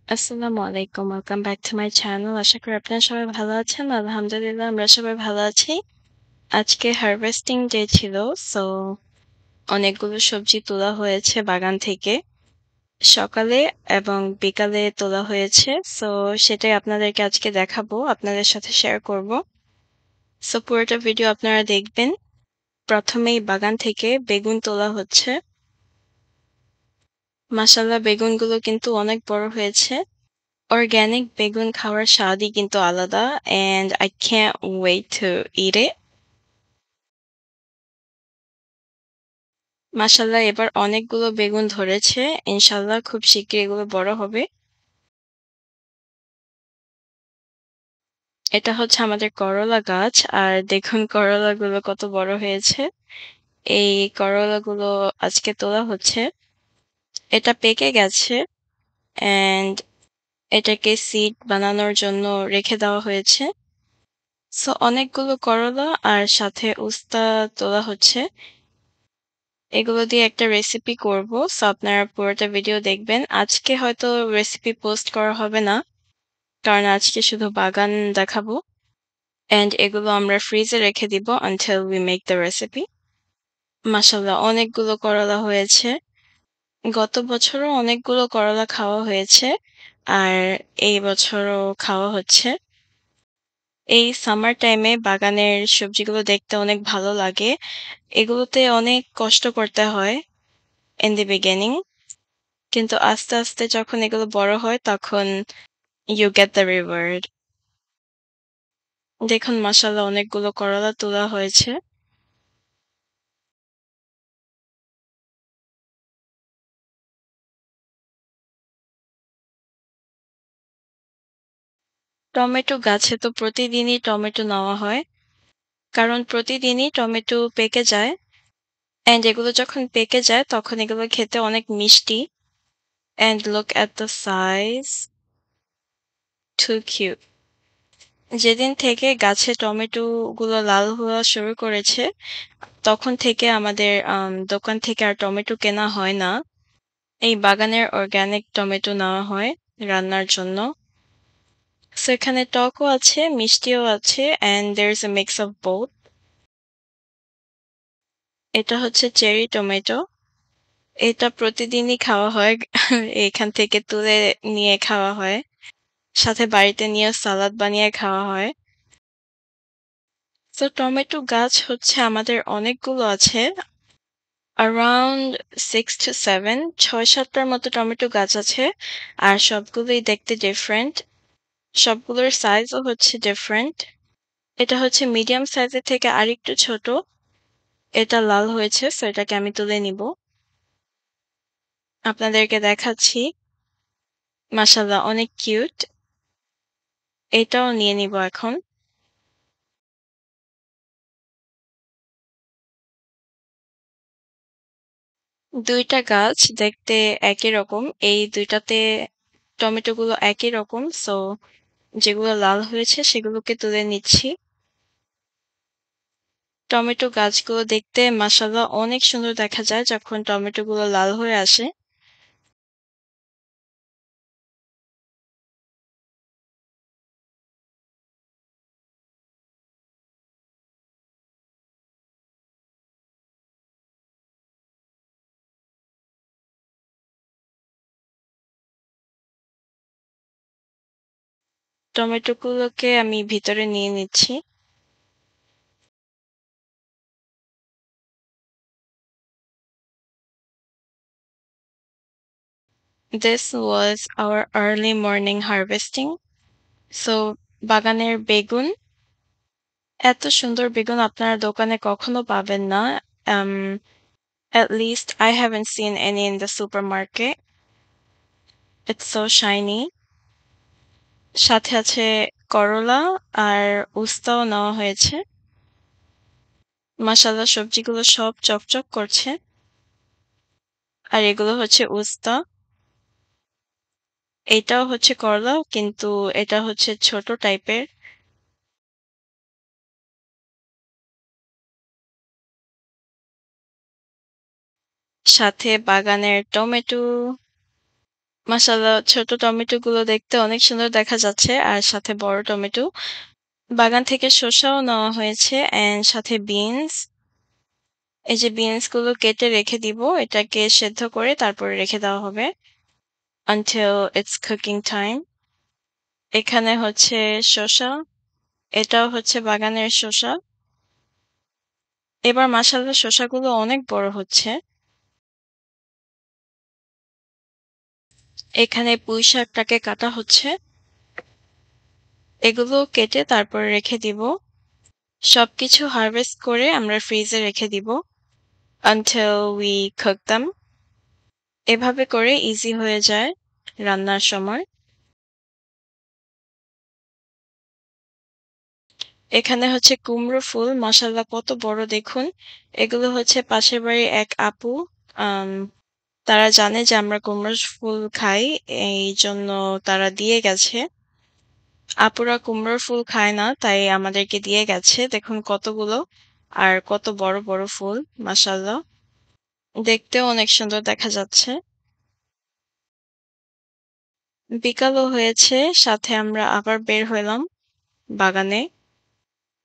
আসসালামু আলাইকুম। Welcome back to my channel. আশা করি আপনারা সবাই ভালো আছেন। আলহামদুলিল্লাহ আমরা সবাই ভালো আছি। আজকে হারভেস্টিং ডে ছিল। সো অনেকগুলো সবজি তোলা হয়েছে বাগান থেকে। সকালে এবং বিকালে তোলা হয়েছে। সো সেটাই আপনাদেরকে আজকে দেখাবো, আপনাদের সাথে শেয়ার করব। সো পুরোটা ভিডিও আপনারা দেখবেন। প্রথমেই বাগান থেকে বেগুন তোলা হচ্ছে। মাশাআল্লাহ বেগুনগুলো কিন্তু অনেক বড় হয়েছে। অর্গানিক বেগুন খাওয়ার স্বাদই কিন্তু আলাদা and I can't wait to eat it. মাশাআল্লাহ এবার অনেকগুলো বেগুন ধরেছে। ইনশাআল্লাহ খুব শিগগিরই এগুলো বড় হবে। এটা হচ্ছে আমাদের করলা গাছ আর দেখুন করলাগুলো কত বড় হয়েছে। এই করলাগুলো আজকে তোলা হচ্ছে। এটা পেকে গেছে and এটাকে সিড বানানোর জন্য রেখে দেওয়া হয়েছে। সো অনেকগুলো করলা আর সাথে উস্তা তোলা হচ্ছে। এগুলো দিয়ে একটা রেসিপি করব। সো আপনারা পুরোটা ভিডিও দেখবেন। আজকে হয়তো রেসিপি পোস্ট করা হবে না। কারণ আজকে শুধু বাগান দেখাবো। অ্যান্ড এগুলো আমরা ফ্রিজে রেখে দিব until we make the recipe. মাশাআল্লাহ অনেকগুলো করলা হয়েছে। গত বছরও অনেকগুলো করলা খাওয়া হয়েছে। আর এই বছরও খাওয়া হচ্ছে। এই সামার টাইমে বাগানের সবজিগুলো দেখতে অনেক ভালো লাগে। এগুলোতে অনেক কষ্ট করতে হয় in the beginning. কিন্তু আস্তে, আস্তে যখন এগুলো বড় হয় তখন you get the reward. দেখুন মাশাআল্লাহ অনেকগুলো করলা তোলা হয়েছে। টমেটো গাছে তো প্রতিদিনই টমেটো নেওয়া হয়। কারণ প্রতিদিনই টমেটো পেকে যায়। অ্যান্ড এগুলো যখন পেকে যায় তখন এগুলো খেতে অনেক মিষ্টি। And look at the size. Too cute. যেদিন থেকে গাছে টমেটো গুলো লাল হওয়া শুরু করেছে তখন থেকে আমাদের দোকান থেকে আর টমেটো কেনা হয় না। এই বাগানের অর্গানিক টমেটো নেওয়া হয় রান্নার জন্য। সো এখানে টকও আছে, মিষ্টিও আছে and there is a mix of both. এটা হচ্ছে চেরি টমেটো। এটা প্রতিদিনই খাওয়া হয়। এখান থেকে তুলে নিয়ে খাওয়া হয়। সাথে বাড়িতে নিয়ে সালাদ বানিয়ে খাওয়া হয়। সো টমেটো গাছ হচ্ছে আমাদের অনেকগুলো আছে। Around 6 to 7 ৬-৭টার মতো টমেটো গাছ আছে। আর সবগুলোই দেখতে ডিফারেন্ট। সবগুলোর সাইজও হচ্ছে ডিফারেন্ট। এটা হচ্ছে মিডিয়াম সাইজের থেকে আরেকটু ছোট। এটা লাল হয়েছে সো এটাকে আমি তুলে নিব। আপনাদেরকে দেখাচ্ছি। মাশাআল্লাহ অনেক কিউট। এটাও নিয়ে নিব এখন। ২ টা গাছ দেখতে একই রকম। এই ২ টাতে টমেটোগুলো একই রকম। সো যেগুলো লাল হয়েছে সেগুলোকে তুলে নিচ্ছি। টমেটো গাছগুলো দেখতে মাশাআল্লাহ অনেক সুন্দর দেখা যায় যখন টমেটোগুলো লাল হয়ে আসে। টমেটোগুলোকে আমি ভিতরে নিয়ে নিচ্ছি। This was our early morning harvesting. So বাগানের বেগুন। এত সুন্দর বেগুন আপনারা দোকানে কখনো পাবেন না। Um, at least I haven't seen any in the supermarket. It's so shiny. সাথে আছে করলা আর উস্তাও নেওয়া হয়েছে। মাশাআল্লাহ সবজিগুলো সব চকচক করছে। আর এগুলো হচ্ছে উস্তা। এটাও হচ্ছে করলা কিন্তু এটা হচ্ছে ছোট টাইপের। সাথে বাগানের টমেটো। মাশাআল্লাহ ছোট টমেটোগুলো দেখতে অনেক সুন্দর দেখা যাচ্ছে আর সাথে বড় টমেটো। বাগান থেকে শসাও নেওয়া হয়েছে অ্যান্ড সাথে বিনস। এই যে বিনস গুলো কেটে রেখে দিব। এটাকে সেদ্ধ করে তারপরে রেখে দেওয়া হবে until it's cooking time. এখানে হচ্ছে শসা, এটাও হচ্ছে বাগানের শসা। এবার মাশাআল্লাহ শসাগুলো অনেক বড় হচ্ছে। এখানে পুঁই শাকটাকে কাটা হচ্ছে। এগুলো কেটে তারপরে রেখে দিব। সবকিছু হারভেস্ট করে আমরা ফ্রিজে রেখে দিব until we cook them. এভাবে করে ইজি হয়ে যায় রান্নার সময়। এখানে হচ্ছে কুমড়ো ফুল মাশাআল্লাহ কত বড় দেখুন। এগুলো হচ্ছে পাশের বাড়ির এক আপু আম তারা জানে যে আমরা কুমড়োর ফুল খাই। এইজন্য তারা দিয়ে গেছে। আপুরা কুমড়োর ফুল খায় না তাই আমাদেরকে দিয়ে গেছে। দেখুন কতগুলো আর কত বড় বড় ফুল মাশাআল্লাহ। দেখতেও অনেক সুন্দর দেখা যাচ্ছে। বিকালও হয়েছে সাথে আমরা আবার বের হইলাম বাগানে।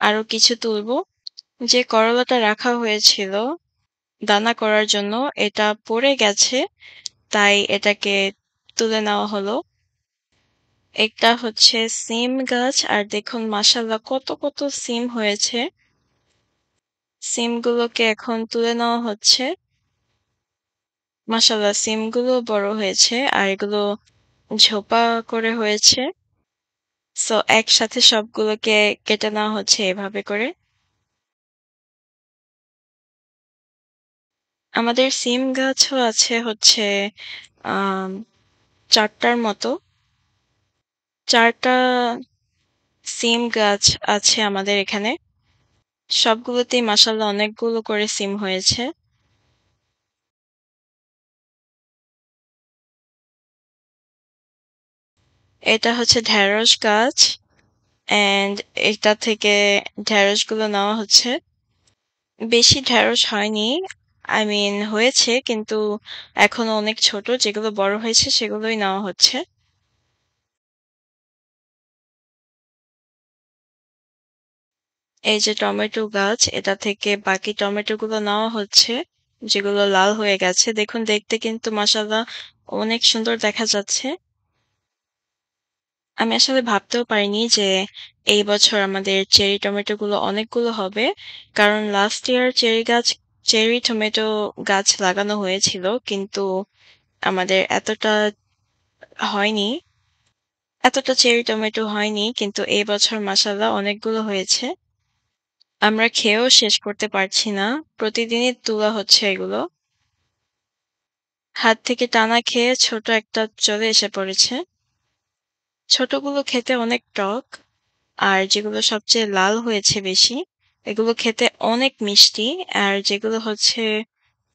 আরো কিছু তুলবো। যে করলাটা রাখা হয়েছিল দানা করার জন্য এটা পড়ে গেছে তাই এটাকে তুলে নেওয়া হলো। একটা হচ্ছে সিম গাছ আর দেখুন মাশাআল্লাহ কত কত সিম হয়েছে। সিমগুলোকে এখন তুলে নেওয়া হচ্ছে। মাশাআল্লাহ সিমগুলো বড় হয়েছে আর এগুলো ঝোপা করে হয়েছে। সো একসাথে সবগুলোকে কেটে নেওয়া হচ্ছে এভাবে করে। আমাদের সিম গাছও আছে হচ্ছে আম ৪ টার মতো। ৪ টা সিম গাছ আছে আমাদের এখানে। সবগুলোতেই মাশাআল্লাহ অনেকগুলো করে সিম হয়েছে। এটা হচ্ছে ঢেঁড়স গাছ অ্যান্ড এটা থেকে ঢেঁড়সগুলো নেওয়া হচ্ছে। বেশি ঢেঁড়স হয়নি। I mean হয়েছে কিন্তু এখনো অনেক ছোট। যেগুলো বড় হয়েছে সেগুলোই নেওয়া হচ্ছে। এই যে টমেটো গাছ এটা থেকে বাকি টমেটোগুলো নেওয়া হচ্ছে। যেগুলো লাল হয়ে গেছে। দেখুন দেখতে কিন্তু মাশাআল্লাহ অনেক সুন্দর দেখা যাচ্ছে। আমি আসলে ভাবতেও পারিনি যে এই বছর আমাদের চেরি টমেটোগুলো অনেকগুলো হবে। কারণ লাস্ট ইয়ার চেরি টমেটো গাছ লাগানো হয়েছিল কিন্তু আমাদের হয়নি। এতটা চেরি টমেটো হয়নি কিন্তু এই বছর মাশাআল্লাহ অনেকগুলো হয়েছে। আমরা খেয়েও শেষ করতে পারছি না। প্রতিদিনই তোলা হচ্ছে এগুলো। হাত থেকে টানা খেয়ে ছোট একটা চলে এসে পড়েছে। ছোটগুলো খেতে অনেক টক আর যেগুলো সবচেয়ে লাল হয়েছে বেশি এগুলো খেতে অনেক মিষ্টি আর যেগুলো হচ্ছে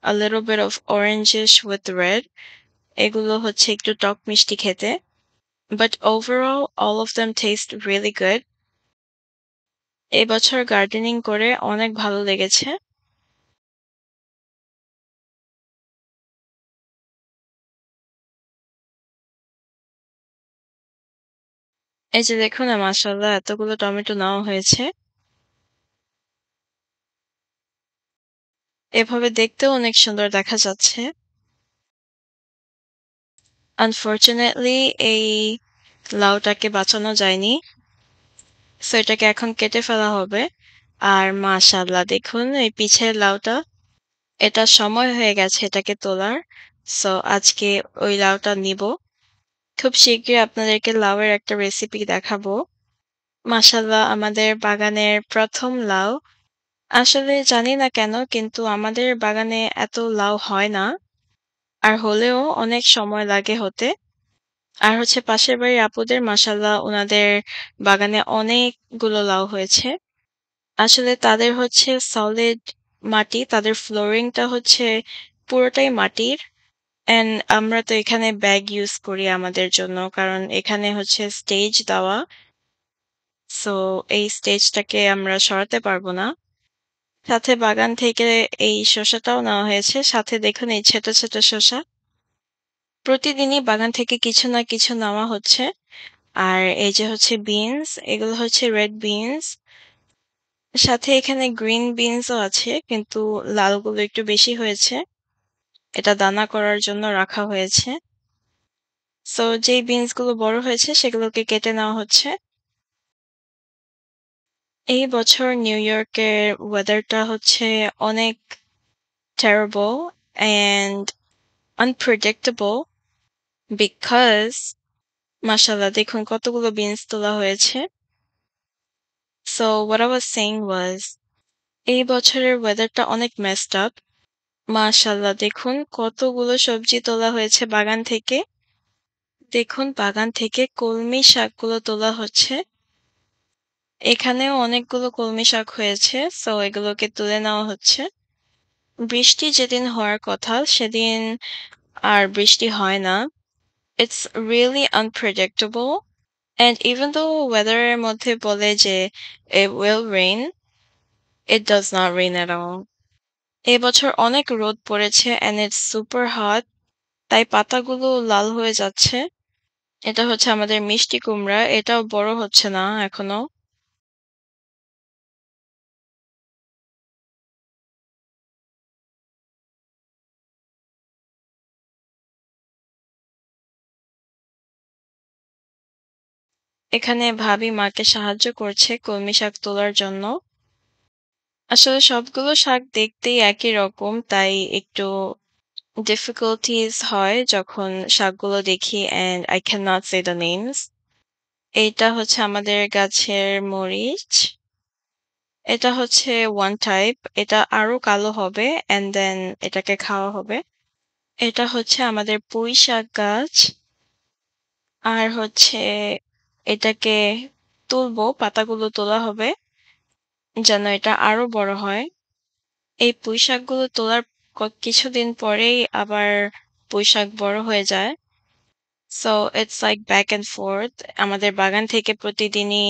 a little bit of orangish with red এগুলো হচ্ছে একটু টক মিষ্টি খেতে। But overall all of them taste really good. এবছর গার্ডেনিং করে অনেক ভালো লেগেছে। এই যে দেখুন না মাশাআল্লাহ এতগুলো টমেটো নেওয়া হয়েছে। এভাবে দেখতেও অনেক সুন্দর দেখা যাচ্ছে। আনফরচুনেটলি এই লাউটাকে বাঁচানো যায়নি। সো এটাকে এখন কেটে ফেলা হবে। আর মাশাআল্লাহ দেখুন এই পিছের লাউটা এটা সময় হয়ে গেছে এটাকে তোলার। সো আজকে ওই লাউটা নিবো। খুব শিগগিরই আপনাদেরকে লাউয়ের একটা রেসিপি দেখাবো। মাশাআল্লাহ আমাদের বাগানের ১ম লাউ। আসলে জানি না কেন কিন্তু আমাদের বাগানে এত লাউ হয় না। আর হলেও অনেক সময় লাগে হতে। আর হচ্ছে পাশের বাড়ির আপুদের মাশাআল্লাহ উনাদের বাগানে অনেকগুলো লাউ হয়েছে। আসলে তাদের হচ্ছে সলিড মাটি, তাদের ফ্লোরিংটা হচ্ছে পুরোটাই মাটির। অ্যান্ড আমরা তো এখানে ব্যাগ ইউজ করি আমাদের জন্য। কারণ এখানে হচ্ছে স্টেজ দেওয়া। সো এই স্টেজটাকে আমরা সরাতে পারবো না। সাথে বাগান থেকে এই শসাটাও নেওয়া হয়েছে। সাথে দেখুন এই ছোট ছোট শসা। প্রতিদিনই বাগান থেকে কিছু না কিছু নেওয়া হচ্ছে। আর এই যে হচ্ছে বিনস, এগুলো হচ্ছে রেড বিনস। সাথে এখানে গ্রিন বিনসও আছে কিন্তু লালগুলো একটু বেশি হয়েছে। এটা দানা করার জন্য রাখা হয়েছে। সো যেই বিনসগুলো বড় হয়েছে সেগুলোকে কেটে নেওয়া হচ্ছে। এই বছর নিউ ইয়র্কের ওয়েদারটা হচ্ছে অনেক terrible and unpredictable because মাশাআল্লাহ দেখুন কতগুলো বিনস তোলা হয়েছে। So what I was saying was এই বছরের ওয়েদারটা অনেক messed up। মাশাআল্লাহ দেখুন কতগুলো সবজি তোলা হয়েছে বাগান থেকে। দেখুন বাগান থেকে কলমি শাকগুলো তোলা হচ্ছে। এখানেও অনেকগুলো কলমি শাক হয়েছে। সো এগুলোকে তুলে নেওয়া হচ্ছে। বৃষ্টি যেদিন হওয়ার কথা সেদিন আর বৃষ্টি হয় না। It's really unpredictable. And even though weather এর মধ্যে বলে যে it will rain, it does not rain at all. এবছর অনেক রোদ পড়েছে and it's super hot. তাই পাতাগুলো লাল হয়ে যাচ্ছে। এটা হচ্ছে আমাদের মিষ্টি কুমড়া। এটাও বড় হচ্ছে না এখনো। এখানে ভাবি মাকে সাহায্য করছে কলমি শাক তোলার জন্য। আসলে সবগুলো শাক দেখতেই একই রকম তাই একটু difficulties হয় যখন শাকগুলো দেখি and I cannot say the names. এইটা হচ্ছে আমাদের গাছের মরিচ। এটা হচ্ছে one type. এটা আরো কালো হবে and then এটাকে খাওয়া হবে। এটা হচ্ছে আমাদের পুঁই শাক গাছ। আর হচ্ছে এটাকে তুলবো, পাতাগুলো তোলা হবে যেন এটা আরো বড় হয়। এই পুঁই শাকগুলো তোলার কিছুদিন পরেই আবার পুঁই শাক বড় হয়ে যায়। So it's like back end fourth. আমাদের বাগান থেকে প্রতিদিনই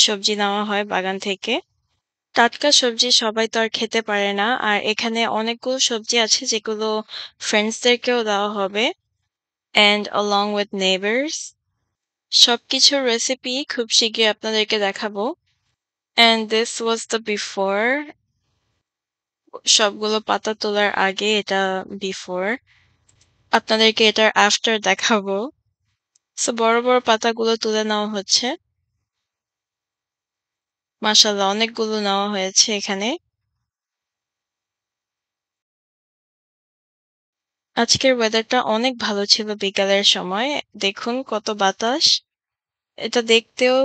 সবজি নেওয়া হয় বাগান থেকে। টাটকা সবজি সবাই তো আর খেতে পারে না। আর এখানে অনেকগুলো সবজি আছে যেগুলো ফ্রেন্ডসদেরকেও দেওয়া হবে and along with neighbors. সবকিছুর রেসিপি খুব শিগগিরই আপনাদেরকে দেখাবো। And this was the before. সবগুলো পাতা তোলার আগে এটা বিফোর। আপনাদেরকে এটার আফটার দেখাবো। সো বড় বড় পাতাগুলো তুলে নেওয়া হচ্ছে। মাশাআল্লাহ অনেকগুলো নেওয়া হয়েছে এখানে। আজকের ওয়েদারটা অনেক ভালো ছিল বিকালের সময়। দেখুন কত বাতাস। এটা দেখতেও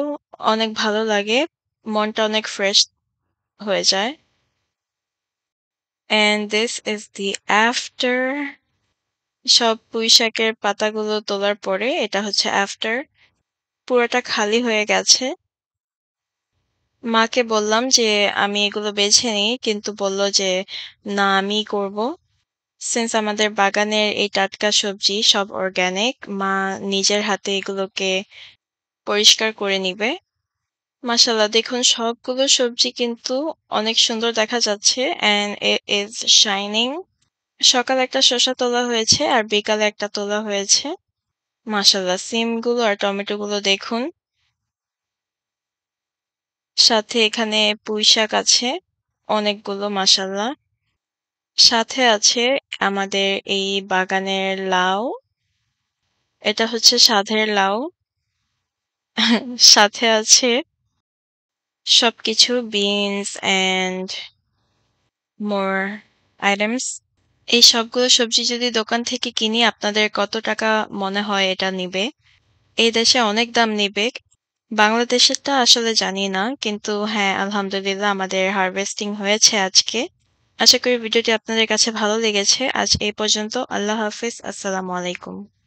অনেক ভালো লাগে। মনটা অনেক ফ্রেশ হয়ে যায়। And this is the after. সব পুঁইশাকের পাতাগুলো তোলার পরে এটা হচ্ছে আফটার। পুরোটা খালি হয়ে গেছে। মাকে বললাম যে আমি এগুলো বেছে নিই কিন্তু বলল যে না আমিই করব। সিন্স আমাদের বাগানের এই টাটকা সবজি সব অর্গানিক, মা নিজের হাতে এগুলোকে পরিষ্কার করে নিবে। মাশাআল্লাহ দেখুন সবগুলো সবজি কিন্তু অনেক সুন্দর দেখা যাচ্ছে and it is shining. সকালে একটা শসা তোলা হয়েছে আর বিকালে একটা তোলা হয়েছে। মাশাআল্লাহ সিমগুলো আর টমেটোগুলো দেখুন। সাথে এখানে পুঁইশাক আছে অনেকগুলো মাশাআল্লাহ। সাথে আছে আমাদের এই বাগানের লাউ। এটা হচ্ছে সাধের লাউ। সাথে আছে সবকিছু বিনস and more items. এই সবগুলো সবজি যদি দোকান থেকে কিনি আপনাদের কত টাকা মনে হয় এটা নিবে? এই দেশে অনেক দাম নিবে। বাংলাদেশেরটা আসলে জানি না। কিন্তু হ্যাঁ, আলহামদুলিল্লাহ আমাদের হারভেস্টিং হয়েছে আজকে। আশা করি ভিডিওটি আপনাদের কাছে ভালো লেগেছে। আজ এই পর্যন্ত। আল্লাহ হাফেজ। আসসালামু আলাইকুম।